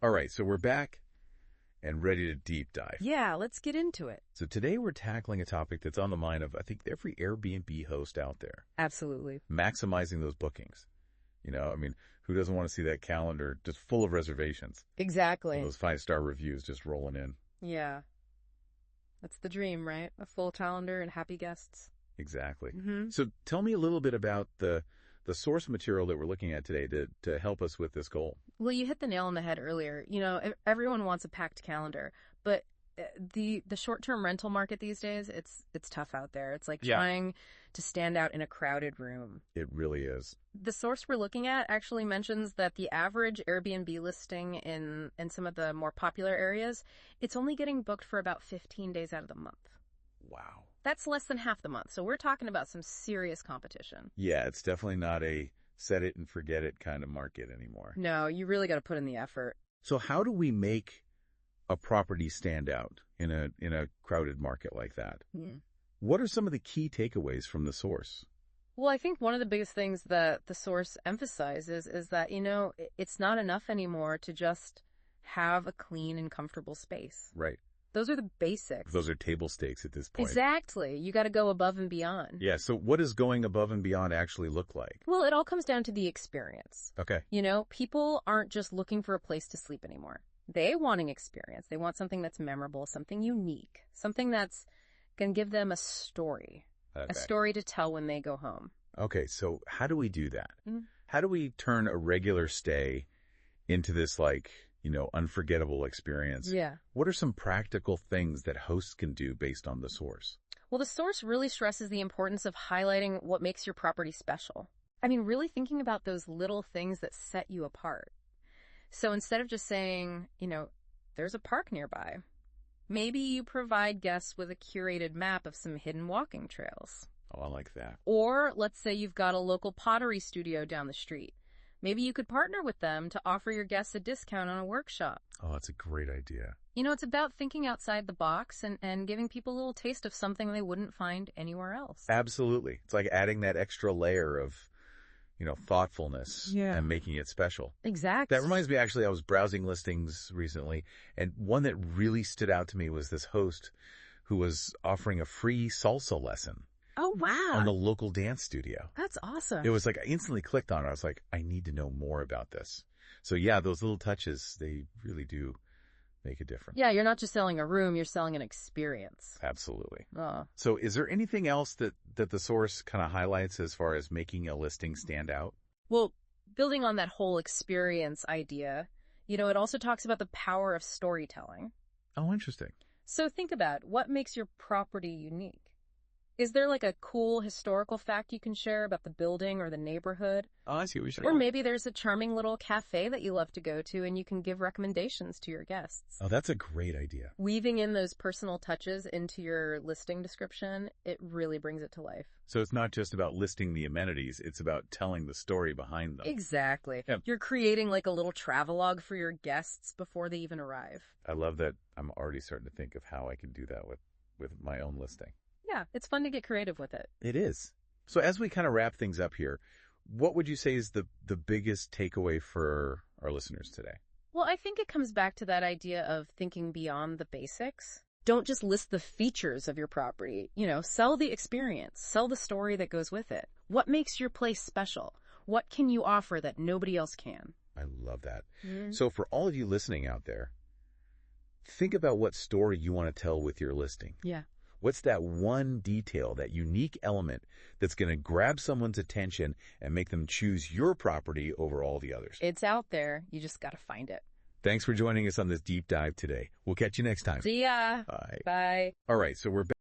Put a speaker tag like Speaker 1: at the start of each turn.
Speaker 1: All right, so we're back and ready to deep dive.
Speaker 2: Yeah, let's get into it.
Speaker 1: So today we're tackling a topic that's on the mind of, I think, every Airbnb host out there.
Speaker 2: Absolutely.
Speaker 1: Maximizing those bookings. Who doesn't want to see that calendar just full of reservations?
Speaker 2: Exactly.
Speaker 1: Those 5-star reviews just rolling in.
Speaker 2: Yeah. That's the dream, right? A full calendar and happy guests.
Speaker 1: Exactly.
Speaker 2: Mm-hmm.
Speaker 1: So tell me a little bit about the source material that we're looking at today to help us with this goal.
Speaker 2: Well, you hit the nail on the head earlier. Everyone wants a packed calendar, but the short-term rental market these days, it's tough out there. It's like trying to stand out in a crowded room.
Speaker 1: It really is.
Speaker 2: The source we're looking at actually mentions that the average Airbnb listing in some of the more popular areas, it's only getting booked for about 15 days out of the month.
Speaker 1: Wow.
Speaker 2: That's less than half the month. So we're talking about some serious competition.
Speaker 1: Yeah, it's definitely not a set it and forget it kind of market anymore.
Speaker 2: No, you really got to put in the effort.
Speaker 1: So how do we make a property stand out in a crowded market like that? What are some of the key takeaways from the source?
Speaker 2: Well, I think one of the biggest things that the source emphasizes is that, it's not enough anymore to just have a clean and comfortable space.
Speaker 1: Right.
Speaker 2: Those are the basics.
Speaker 1: Those are table stakes at this point.
Speaker 2: Exactly. You got to go above and beyond.
Speaker 1: Yeah. So what does going above and beyond actually look like?
Speaker 2: Well, it all comes down to the experience.
Speaker 1: Okay.
Speaker 2: People aren't just looking for a place to sleep anymore. They want an experience. They want something that's memorable, something unique, something that's going to give them a story, a story to tell when they go home.
Speaker 1: Okay. So how do we do that? How do we turn a regular stay into this unforgettable experience?
Speaker 2: Yeah.
Speaker 1: What are some practical things that hosts can do based on the source?
Speaker 2: Well, the source really stresses the importance of highlighting what makes your property special. Really thinking about those little things that set you apart. So instead of just saying, there's a park nearby, maybe you provide guests with a curated map of some hidden walking trails.
Speaker 1: Oh, I like that.
Speaker 2: Or let's say you've got a local pottery studio down the street. Maybe you could partner with them to offer your guests a discount on a workshop.
Speaker 1: Oh, that's a great idea.
Speaker 2: It's about thinking outside the box and giving people a little taste of something they wouldn't find anywhere else.
Speaker 1: Absolutely. It's like adding that extra layer of, thoughtfulness and making it special.
Speaker 2: Exactly.
Speaker 1: That reminds me, actually, I was browsing listings recently, and one that really stood out to me was this host who was offering a free salsa lesson.
Speaker 2: Oh, wow.
Speaker 1: On the local dance studio.
Speaker 2: That's awesome.
Speaker 1: It was like I instantly clicked on it. I was like, I need to know more about this. So yeah, those little touches, they really do make a difference.
Speaker 2: Yeah, you're not just selling a room, you're selling an experience.
Speaker 1: Absolutely. So is there anything else that the source kind of highlights as far as making a listing stand out?
Speaker 2: Well, building on that whole experience idea, it also talks about the power of storytelling.
Speaker 1: Oh, interesting.
Speaker 2: So think about what makes your property unique. Is there a cool historical fact you can share about the building or the neighborhood?
Speaker 1: Oh, I see what you're saying.
Speaker 2: Or maybe there's a charming little cafe that you love to go to and you can give recommendations to your guests.
Speaker 1: Oh, that's a great idea.
Speaker 2: Weaving in those personal touches into your listing description, it really brings it to life.
Speaker 1: So it's not just about listing the amenities, it's about telling the story behind them.
Speaker 2: Exactly.
Speaker 1: Yep.
Speaker 2: You're creating a little travelogue for your guests before they even arrive.
Speaker 1: I love that. I'm already starting to think of how I can do that with my own listing.
Speaker 2: Yeah, it's fun to get creative with it.
Speaker 1: It is. So as we kind of wrap things up here, what would you say is the biggest takeaway for our listeners today?
Speaker 2: Well, I think it comes back to that idea of thinking beyond the basics. Don't just list the features of your property. Sell the experience. Sell the story that goes with it. What makes your place special? What can you offer that nobody else can?
Speaker 1: I love that. So for all of you listening out there, think about what story you want to tell with your listing.
Speaker 2: Yeah.
Speaker 1: What's that one detail, that unique element that's going to grab someone's attention and make them choose your property over all the others?
Speaker 2: It's out there. You just got to find it.
Speaker 1: Thanks for joining us on this deep dive today. We'll catch you next time.
Speaker 2: See ya.
Speaker 1: Bye.
Speaker 2: Bye.
Speaker 1: All right, so we're back.